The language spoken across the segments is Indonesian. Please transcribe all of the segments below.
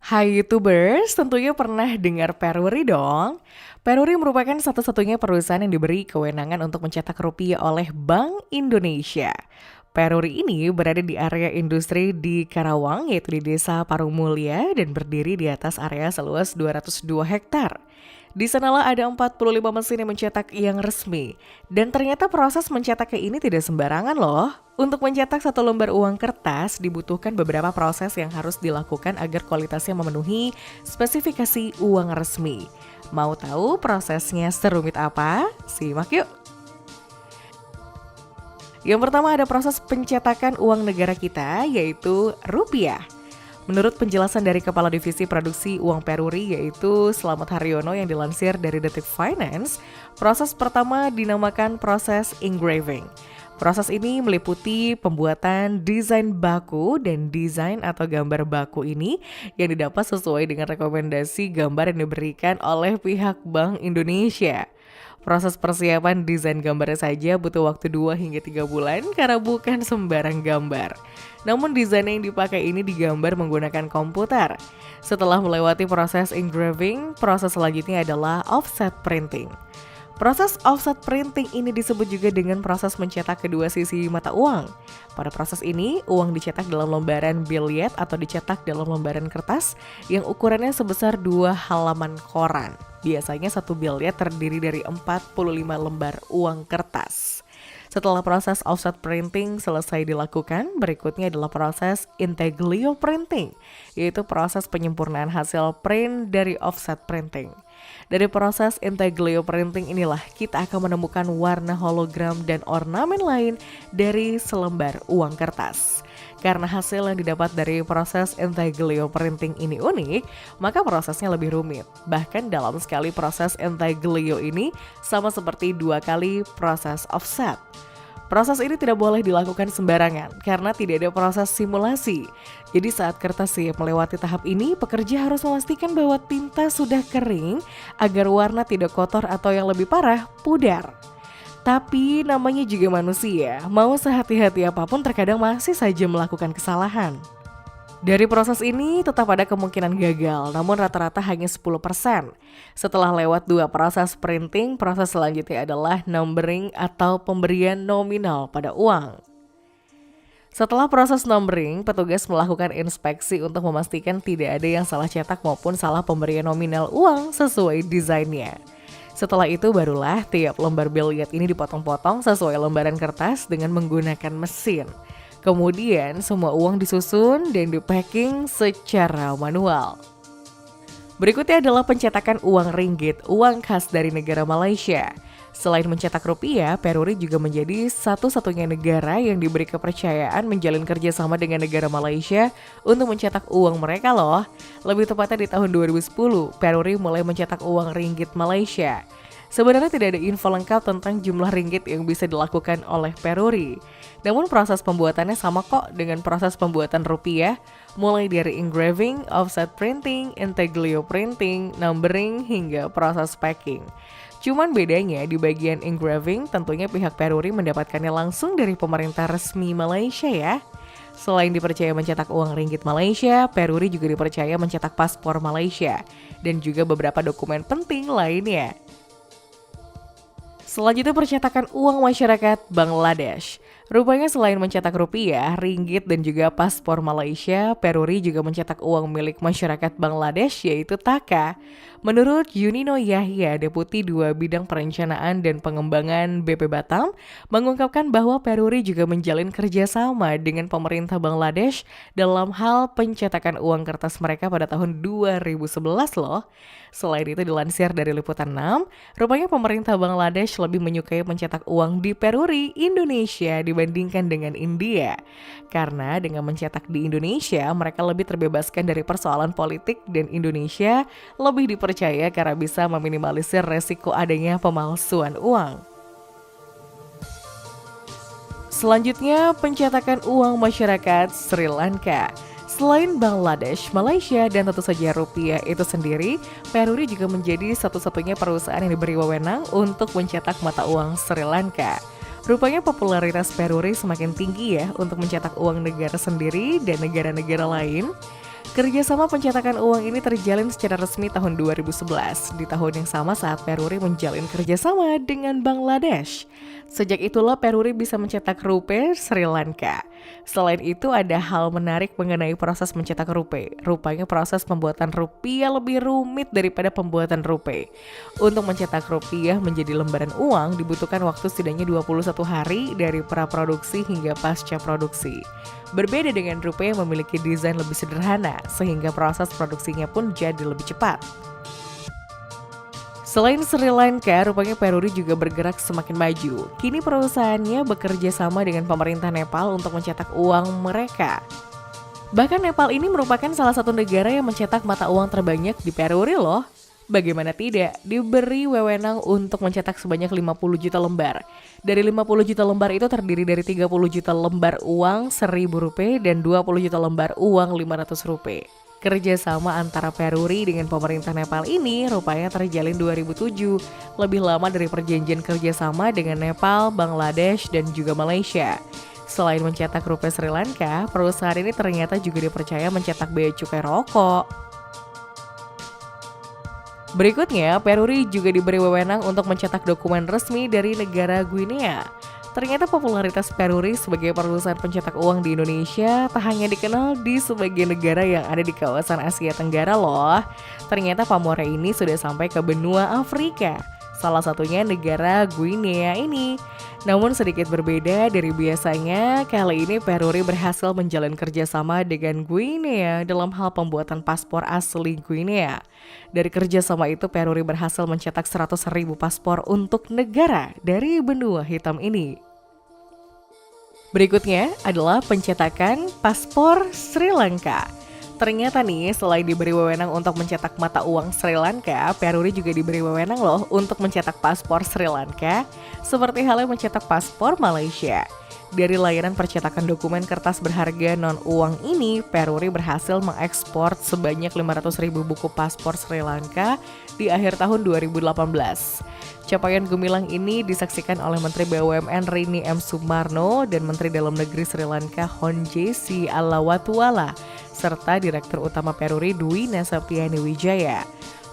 Hai YouTubers, tentunya pernah dengar Peruri dong? Peruri merupakan satu-satunya perusahaan yang diberi kewenangan untuk mencetak rupiah oleh Bank Indonesia. Peruri ini berada di area industri di Karawang, yaitu di Desa Parung Mulya dan berdiri di atas area seluas 202 hektar. Di sanalah ada 45 mesin yang mencetak yang resmi. Dan ternyata proses mencetaknya ini tidak sembarangan loh. Untuk mencetak satu lembar uang kertas dibutuhkan beberapa proses yang harus dilakukan agar kualitasnya memenuhi spesifikasi uang resmi. Mau tahu prosesnya serumit apa? Simak yuk! Yang pertama ada proses pencetakan uang negara kita, yaitu rupiah. Menurut penjelasan dari Kepala Divisi Produksi Uang Peruri yaitu Slamet Haryono yang dilansir dari Detik Finance, proses pertama dinamakan proses engraving. Proses ini meliputi pembuatan desain baku dan desain atau gambar baku ini yang didapat sesuai dengan rekomendasi gambar yang diberikan oleh pihak Bank Indonesia. Proses persiapan desain gambarnya saja butuh waktu 2 hingga 3 bulan karena bukan sembarang gambar. Namun desain yang dipakai ini digambar menggunakan komputer. Setelah melewati proses engraving, proses selanjutnya adalah offset printing. Proses offset printing ini disebut juga dengan proses mencetak kedua sisi mata uang. Pada proses ini, uang dicetak dalam lembaran billet atau dicetak dalam lembaran kertas yang ukurannya sebesar 2 halaman koran. Biasanya satu billet terdiri dari 45 lembar uang kertas. Setelah proses offset printing selesai dilakukan, berikutnya adalah proses intaglio printing, yaitu proses penyempurnaan hasil print dari offset printing. Dari proses intaglio printing inilah kita akan menemukan warna hologram dan ornamen lain dari selembar uang kertas. Karena hasil yang didapat dari proses intaglio printing ini unik, maka prosesnya lebih rumit. Bahkan dalam sekali proses intaglio ini sama seperti 2 kali proses offset. Proses ini tidak boleh dilakukan sembarangan karena tidak ada proses simulasi. Jadi saat kertas siap melewati tahap ini, pekerja harus memastikan bahwa tinta sudah kering agar warna tidak kotor atau yang lebih parah, pudar. Tapi namanya juga manusia, mau sehati-hati apapun terkadang masih saja melakukan kesalahan. Dari proses ini tetap ada kemungkinan gagal, namun rata-rata hanya 10%. Setelah lewat 2 proses printing, proses selanjutnya adalah numbering atau pemberian nominal pada uang. Setelah proses numbering, petugas melakukan inspeksi untuk memastikan tidak ada yang salah cetak maupun salah pemberian nominal uang sesuai desainnya. Setelah itu barulah tiap lembar billet ini dipotong-potong sesuai lembaran kertas dengan menggunakan mesin. Kemudian semua uang disusun dan di-packing secara manual. Berikutnya adalah pencetakan uang ringgit, uang khas dari negara Malaysia. Selain mencetak rupiah, Peruri juga menjadi satu-satunya negara yang diberi kepercayaan menjalin kerjasama dengan negara Malaysia untuk mencetak uang mereka loh. Lebih tepatnya di tahun 2010, Peruri mulai mencetak uang ringgit Malaysia. Sebenarnya tidak ada info lengkap tentang jumlah ringgit yang bisa dilakukan oleh Peruri. Namun proses pembuatannya sama kok dengan proses pembuatan rupiah, mulai dari engraving, offset printing, intaglio printing, numbering, hingga proses packing. Cuman bedanya di bagian engraving tentunya pihak Peruri mendapatkannya langsung dari pemerintah resmi Malaysia ya. Selain dipercaya mencetak uang ringgit Malaysia, Peruri juga dipercaya mencetak paspor Malaysia dan juga beberapa dokumen penting lainnya. Selanjutnya percetakan uang masyarakat Bangladesh. Rupanya selain mencetak rupiah, ringgit dan juga paspor Malaysia, Peruri juga mencetak uang milik masyarakat Bangladesh yaitu Taka. Menurut Yunino Yahya, Deputi 2 Bidang Perencanaan dan Pengembangan BP Batam, mengungkapkan bahwa Peruri juga menjalin kerjasama dengan pemerintah Bangladesh dalam hal pencetakan uang kertas mereka pada tahun 2011 loh. Selain itu dilansir dari Liputan 6, rupanya pemerintah Bangladesh lebih menyukai mencetak uang di Peruri, Indonesia dibandingkan dengan India. Karena dengan mencetak di Indonesia, mereka lebih terbebaskan dari persoalan politik dan Indonesia lebih dipercaya karena bisa meminimalisir resiko adanya pemalsuan uang. Selanjutnya, pencetakan uang masyarakat Sri Lanka. Selain Bangladesh, Malaysia, dan tentu saja rupiah itu sendiri, Peruri juga menjadi satu-satunya perusahaan yang diberi wewenang untuk mencetak mata uang Sri Lanka. Rupanya popularitas Peruri semakin tinggi ya untuk mencetak uang negara sendiri dan negara-negara lain. Kerjasama pencetakan uang ini terjalin secara resmi tahun 2011, di tahun yang sama saat Peruri menjalin kerjasama dengan Bangladesh. Sejak itulah Peruri bisa mencetak rupiah Sri Lanka. Selain itu ada hal menarik mengenai proses mencetak rupiah. Rupanya proses pembuatan rupiah lebih rumit daripada pembuatan rupiah. Untuk mencetak rupiah menjadi lembaran uang dibutuhkan waktu setidaknya 21 hari dari praproduksi hingga pasca produksi. Berbeda dengan rupiah yang memiliki desain lebih sederhana, sehingga proses produksinya pun jadi lebih cepat. Selain Sri Lanka, rupanya Peruri juga bergerak semakin maju. Kini perusahaannya bekerja sama dengan pemerintah Nepal untuk mencetak uang mereka. Bahkan Nepal ini merupakan salah satu negara yang mencetak mata uang terbanyak di Peruri loh. Bagaimana tidak, diberi wewenang untuk mencetak sebanyak 50 juta lembar. Dari 50 juta lembar itu terdiri dari 30 juta lembar uang 1.000 rupiah dan 20 juta lembar uang 500 rupiah. Kerjasama antara Peruri dengan pemerintah Nepal ini rupanya terjalin 2007, lebih lama dari perjanjian kerjasama dengan Nepal, Bangladesh, dan juga Malaysia. Selain mencetak rupiah Sri Lanka, perusahaan ini ternyata juga dipercaya mencetak bea cukai rokok. Berikutnya, Peruri juga diberi wewenang untuk mencetak dokumen resmi dari negara Guinea. Ternyata popularitas Peruri sebagai perusahaan pencetak uang di Indonesia tak hanya dikenal di sebagian negara yang ada di kawasan Asia Tenggara loh. Ternyata pamornya ini sudah sampai ke benua Afrika, salah satunya negara Guinea ini. Namun sedikit berbeda dari biasanya, kali ini Peruri berhasil menjalin kerjasama dengan Guinea dalam hal pembuatan paspor asli Guinea. Dari kerjasama itu, Peruri berhasil mencetak 100.000 paspor untuk negara dari benua hitam ini. Berikutnya adalah pencetakan paspor Sri Lanka. Ternyata nih, selain diberi wewenang untuk mencetak mata uang Sri Lanka, Peruri juga diberi wewenang loh untuk mencetak paspor Sri Lanka, seperti halnya mencetak paspor Malaysia. Dari layanan percetakan dokumen kertas berharga non-uang ini, Peruri berhasil mengekspor sebanyak 500.000 buku paspor Sri Lanka di akhir tahun 2018. Capaian gemilang ini disaksikan oleh Menteri BUMN Rini M. Sumarno dan Menteri Dalam Negeri Sri Lanka Honjesi Alawatuala, serta Direktur Utama Peruri Dwi Nasaptiani Wijaya.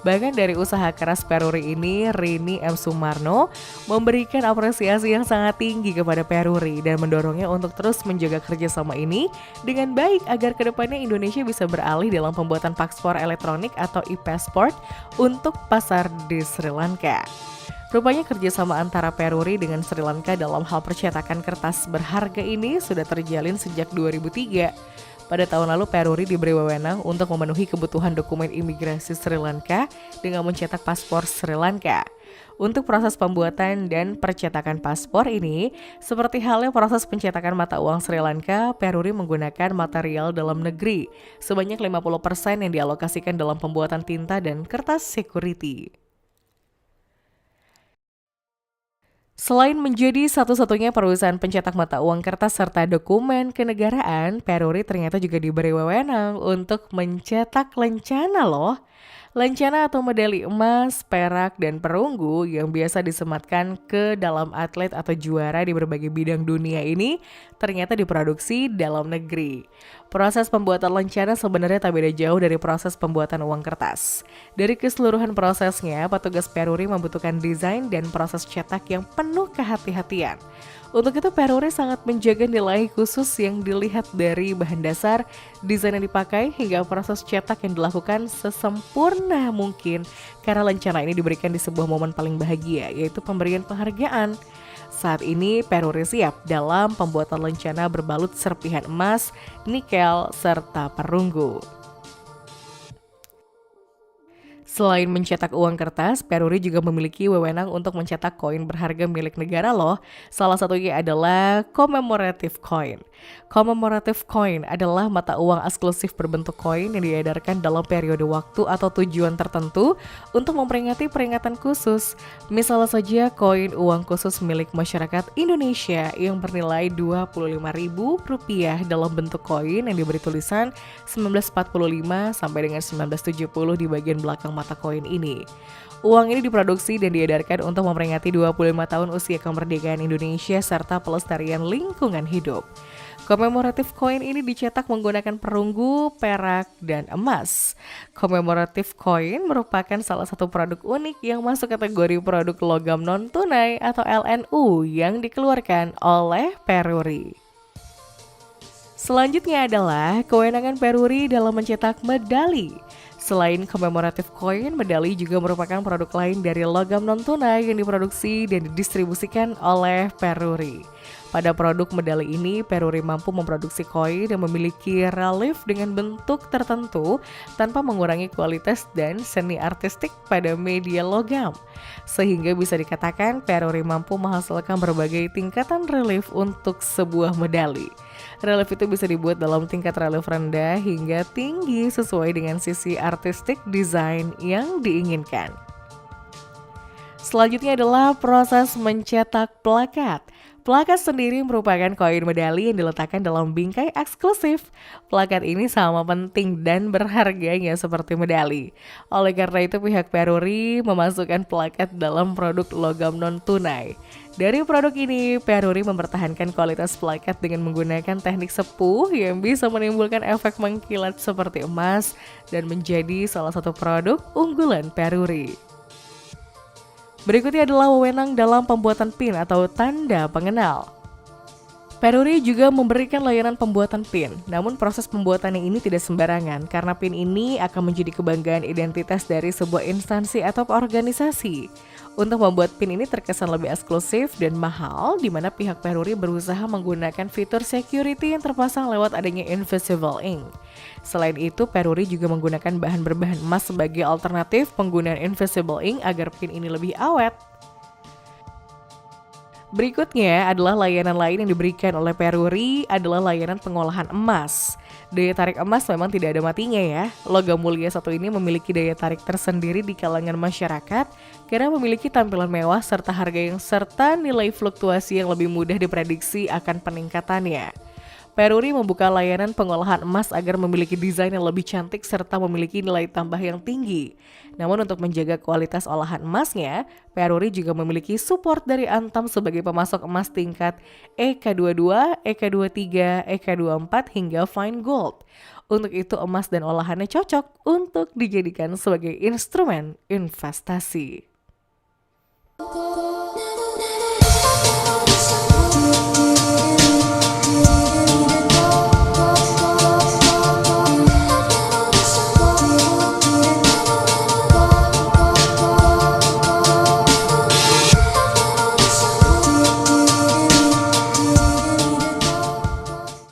Bahkan dari usaha keras Peruri ini, Rini M. Sumarno memberikan apresiasi yang sangat tinggi kepada Peruri dan mendorongnya untuk terus menjaga kerjasama ini dengan baik agar kedepannya Indonesia bisa beralih dalam pembuatan paspor elektronik atau e-passport untuk pasar di Sri Lanka. Rupanya kerjasama antara Peruri dengan Sri Lanka dalam hal percetakan kertas berharga ini sudah terjalin sejak 2003. Pada tahun lalu Peruri diberi wewenang untuk memenuhi kebutuhan dokumen imigrasi Sri Lanka dengan mencetak paspor Sri Lanka. Untuk proses pembuatan dan percetakan paspor ini, seperti halnya proses pencetakan mata uang Sri Lanka, Peruri menggunakan material dalam negeri, sebanyak 50% yang dialokasikan dalam pembuatan tinta dan kertas security. Selain menjadi satu-satunya perusahaan pencetak mata uang kertas serta dokumen kenegaraan, Peruri ternyata juga diberi wewenang untuk mencetak lencana loh. Lencana atau medali emas, perak, dan perunggu yang biasa disematkan ke dalam atlet atau juara di berbagai bidang dunia ini ternyata diproduksi dalam negeri. Proses pembuatan lencana sebenarnya tak beda jauh dari proses pembuatan uang kertas. Dari keseluruhan prosesnya, petugas Peruri membutuhkan desain dan proses cetak yang penuh kehati-hatian. Untuk itu Peruri sangat menjaga nilai khusus yang dilihat dari bahan dasar, desain yang dipakai, hingga proses cetak yang dilakukan sesempurna mungkin. Karena lencana ini diberikan di sebuah momen paling bahagia, yaitu pemberian penghargaan. Saat ini Peruri siap dalam pembuatan lencana berbalut serpihan emas, nikel, serta perunggu. Selain mencetak uang kertas, Peruri juga memiliki wewenang untuk mencetak koin berharga milik negara loh. Salah satunya adalah commemorative coin. Commemorative coin adalah mata uang eksklusif berbentuk koin yang diedarkan dalam periode waktu atau tujuan tertentu untuk memperingati peringatan khusus. Misalnya saja koin uang khusus milik masyarakat Indonesia yang bernilai Rp25.000 dalam bentuk koin yang diberi tulisan 1945 sampai dengan 1970 di bagian belakang mata koin ini. Uang ini diproduksi dan diedarkan untuk memperingati 25 tahun usia kemerdekaan Indonesia serta pelestarian lingkungan hidup. Commemorative coin ini dicetak menggunakan perunggu, perak, dan emas. Commemorative coin merupakan salah satu produk unik yang masuk kategori produk logam non-tunai atau LNU yang dikeluarkan oleh Peruri. Selanjutnya adalah kewenangan Peruri dalam mencetak medali. Selain commemorative coin, medali juga merupakan produk lain dari logam non-tunai yang diproduksi dan didistribusikan oleh Peruri. Pada produk medali ini, Peruri mampu memproduksi koin yang memiliki relief dengan bentuk tertentu tanpa mengurangi kualitas dan seni artistik pada media logam. Sehingga bisa dikatakan Peruri mampu menghasilkan berbagai tingkatan relief untuk sebuah medali. Relief itu bisa dibuat dalam tingkat relief rendah hingga tinggi sesuai dengan sisi artistik desain yang diinginkan. Selanjutnya adalah proses mencetak plakat. Plakat sendiri merupakan koin medali yang diletakkan dalam bingkai eksklusif. Plakat ini sama penting dan berharganya seperti medali. Oleh karena itu pihak Peruri memasukkan plakat dalam produk logam non-tunai. Dari produk ini, Peruri mempertahankan kualitas plakat dengan menggunakan teknik sepuh yang bisa menimbulkan efek mengkilat seperti emas dan menjadi salah satu produk unggulan Peruri. Berikutnya adalah wewenang dalam pembuatan PIN atau tanda pengenal. Peruri juga memberikan layanan pembuatan PIN, namun proses pembuatannya ini tidak sembarangan karena PIN ini akan menjadi kebanggaan identitas dari sebuah instansi atau organisasi. Untuk membuat PIN ini terkesan lebih eksklusif dan mahal, di mana pihak Peruri berusaha menggunakan fitur security yang terpasang lewat adanya invisible ink. Selain itu, Peruri juga menggunakan bahan berbahan emas sebagai alternatif penggunaan invisible ink agar PIN ini lebih awet. Berikutnya adalah layanan lain yang diberikan oleh Peruri adalah layanan pengolahan emas. Daya tarik emas memang tidak ada matinya ya. Logam mulia satu ini memiliki daya tarik tersendiri di kalangan masyarakat karena memiliki tampilan mewah serta harga yang serta nilai fluktuasi yang lebih mudah diprediksi akan peningkatannya. Peruri membuka layanan pengolahan emas agar memiliki desain yang lebih cantik serta memiliki nilai tambah yang tinggi. Namun untuk menjaga kualitas olahan emasnya, Peruri juga memiliki support dari Antam sebagai pemasok emas tingkat EK22, EK23, EK24 hingga Fine Gold. Untuk itu emas dan olahannya cocok untuk dijadikan sebagai instrumen investasi.